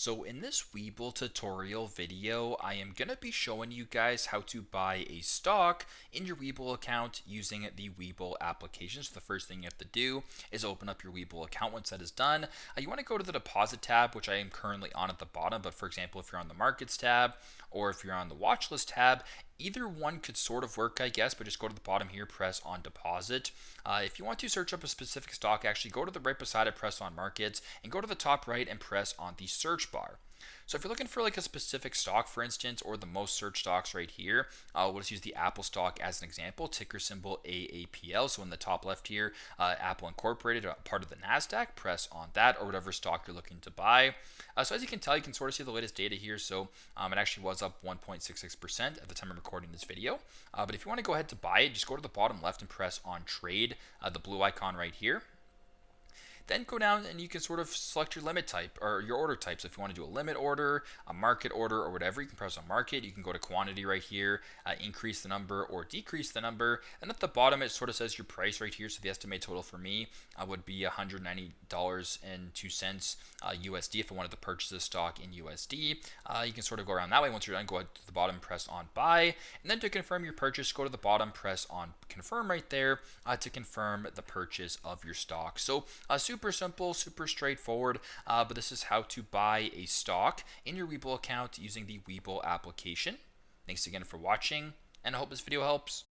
So in this Webull tutorial video, I am going to be showing you guys how to buy a stock in your Webull account using the Webull application. So the first thing you have to do is open up your Webull account. Once that is done, you want to go to the deposit tab, which I am currently on at the bottom. But for example, if you're on the markets tab or if you're on the watch list tab, either one could sort of work, I guess, but just go to the bottom here, press on deposit. If you want to search up a specific stock, actually go to the right beside it, press on markets, and go to the top right and press on the search bar. So if you're looking for like a specific stock, for instance, or the most searched stocks right here, we'll just use the Apple stock as an example, ticker symbol AAPL. So in the top left here, Apple Incorporated, part of the NASDAQ, press on that or whatever stock you're looking to buy. So as you can tell, you can sort of see the latest data here. So it actually was up 1.66% at the time of recording this video. But if you want to go ahead to buy it, just go to the bottom left and press on trade, the blue icon right here. Then go down and you can sort of select your limit type or your order type. So if you want to do a limit order, a market order, or whatever, you can press on market. You can go to quantity right here, increase the number or decrease the number. And at the bottom, it sort of says your price right here. So the estimated total for me would be $190.02 USD if I wanted to purchase this stock in USD. You can sort of go around that way. Once you're done, go ahead to the bottom, press on buy. And then to confirm your purchase, go to the bottom, press on confirm right there to confirm the purchase of your stock. So super simple, super straightforward, but this is how to buy a stock in your Webull account using the Webull application. Thanks again for watching, and I hope this video helps.